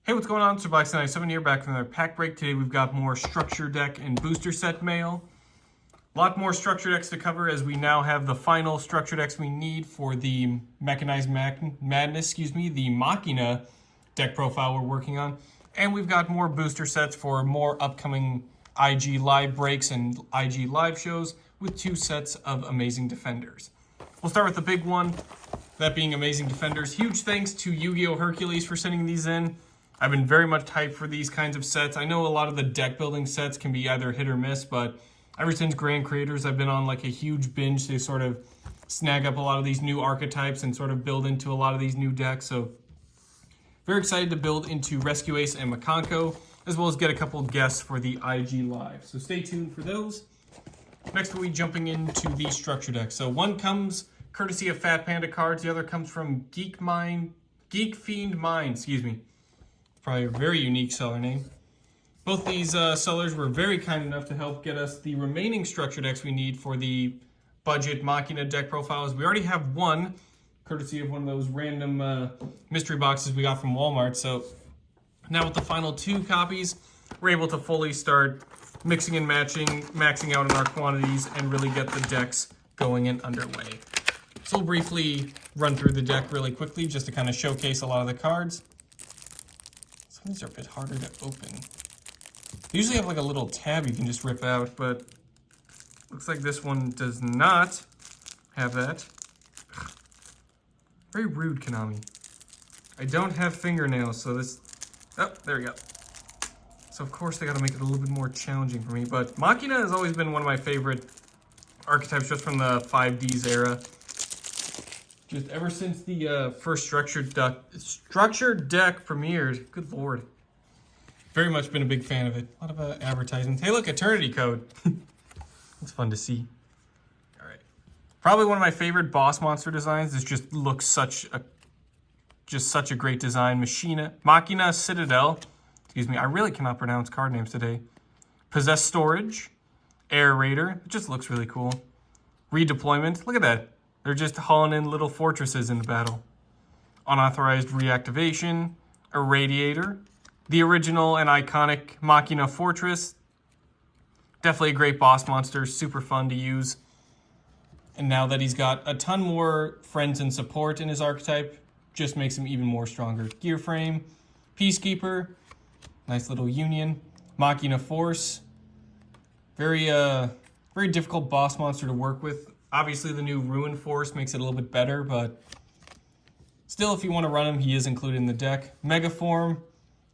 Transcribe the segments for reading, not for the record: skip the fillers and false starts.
Hey, what's going on? It's Black97 here, back from another pack break. Today we've got more structure deck and booster set mail. A lot more structure decks to cover as we now have the final structure decks we need for the Mechanized Madness, the Machina deck profile we're working on. And we've got more booster sets for more upcoming IG live breaks and IG live shows with 2 sets of Amazing Defenders. We'll start with the big one, that being Amazing Defenders. Huge thanks to YuGiOhHercules for sending these in. I've been very much hyped for these kinds of sets. I know a lot of the deck building sets can be either hit or miss, but ever since Grand Creators, I've been on like a huge binge to sort of snag up a lot of these new archetypes and sort of build into a lot of these new decks. So very excited to build into Rescue Ace and Makanko, as well as get a couple guests for the IG Live. So stay tuned for those. Next we'll be jumping into the structure deck. So one comes courtesy of FatPandaCards, the other comes from GeekFieldMind, Probably a very unique seller name. Both these sellers were very kind enough to help get us the remaining structure decks we need for the budget Machina deck profiles. We already have one, courtesy of one of those random mystery boxes we got from Walmart. So now with the final 2 copies, we're able to fully start mixing and matching, maxing out on our quantities, and really get the decks going and underway. So we'll briefly run through the deck really quickly just to kind of showcase a lot of the cards. These are a bit harder to open. They usually have like a little tab you can just rip out, but looks like this one does not have that. Ugh. Very rude, Konami. I don't have fingernails, so this... Oh, there we go. So of course they gotta make it a little bit more challenging for me, but Machina has always been one of my favorite archetypes just from the 5Ds era. Just ever since the first structured deck premiered, good lord. Very much been a big fan of it. A lot of advertisements. Hey look, Eternity Code. It's fun to see. All right. Probably one of my favorite boss monster designs. This just looks such a great design. Machina Citadel. Excuse me, I really cannot pronounce card names today. Possess Storage. Air Raider. It just looks really cool. Redeployment. Look at that. They're just hauling in little fortresses in the battle. Unauthorized Reactivation, Irradiator, the original and iconic Machina Fortress. Definitely a great boss monster, super fun to use. And now that he's got a ton more friends and support in his archetype, just makes him even more stronger. Gear Frame, Peacekeeper, nice little union. Machina Force, very difficult boss monster to work with. Obviously, the new Ruin Force makes it a little bit better, but still, if you want to run him, he is included in the deck. Megaform,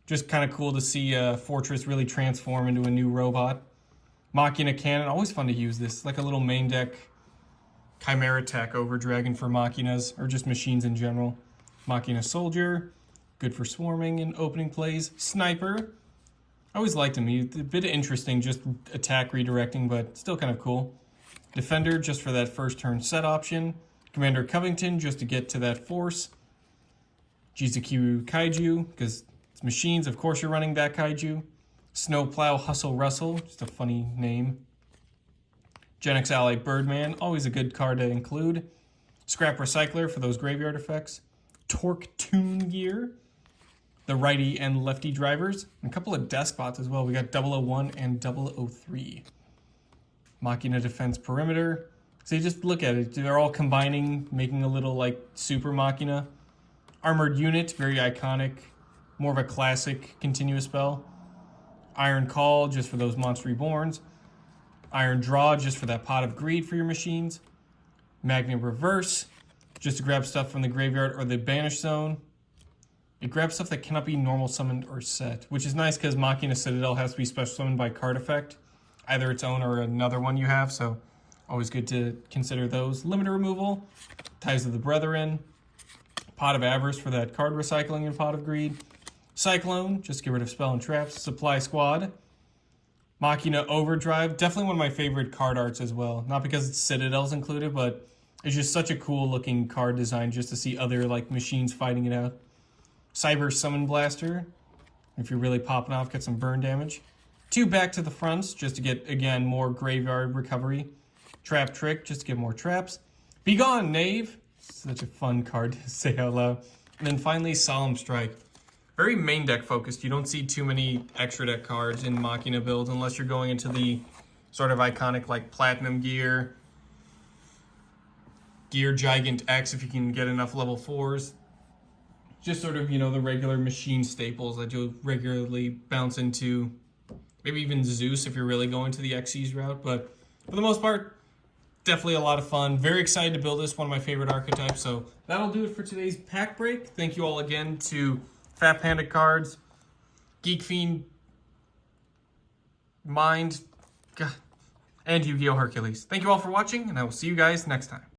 just kind of cool to see Fortress really transform into a new robot. Machina Cannon, always fun to use this. Like a little main deck Chimera Tech over Dragon for Machinas, or just machines in general. Machina Soldier, good for swarming and opening plays. Sniper, I always liked him. He's a bit interesting, just attack redirecting, but still kind of cool. Defender, just for that first turn set option. Commander Covington, just to get to that force. Jizuku Kaiju, because it's machines, of course you're running that Kaiju. Snowplow Hustle Russell, just a funny name. Gen X Ally Birdman, always a good card to include. Scrap Recycler for those graveyard effects. Torque Tune Gear. The righty and lefty drivers. And a couple of despots as well. We got 001 and 003. Machina Defense Perimeter. So you just look at it. They're all combining, making a little like super Machina. Armored Unit, very iconic. More of a classic continuous spell. Iron Call, just for those Monster Reborns. Iron Draw, just for that Pot of Greed for your machines. Magnet Reverse, just to grab stuff from the graveyard or the Banish Zone. It grabs stuff that cannot be normal summoned or set, which is nice because Machina Citadel has to be special summoned by card effect. Either its own or another one you have, so always good to consider those. Limiter Removal, Ties of the Brethren, Pot of Avarice for that card recycling and Pot of Greed. Cyclone, just to get rid of spell and traps. Supply Squad. Machina Overdrive, definitely one of my favorite card arts as well. Not because it's Citadels included, but it's just such a cool looking card design just to see other like machines fighting it out. Cyber Summon Blaster, if you're really popping off, get some burn damage. 2 back to the fronts, just to get, again, more graveyard recovery. Trap Trick, just to get more traps. Be Gone, Knave. Such a fun card to say out loud. And then finally, Solemn Strike. very main deck focused. You don't see too many extra deck cards in Machina builds unless you're going into the sort of iconic like Platinum Gear, Gear Gigant X if you can get enough level 4s. Just sort of, you know, the regular machine staples that you'll regularly bounce into. Maybe even Zeus if you're really going to the Xyz route. But for the most part, definitely a lot of fun. Very excited to build this, one of my favorite archetypes. So that'll do it for today's pack break. Thank you all again to FatPandaCards, GeekFieldMind, and YuGiOhHercules. Thank you all for watching, and I will see you guys next time.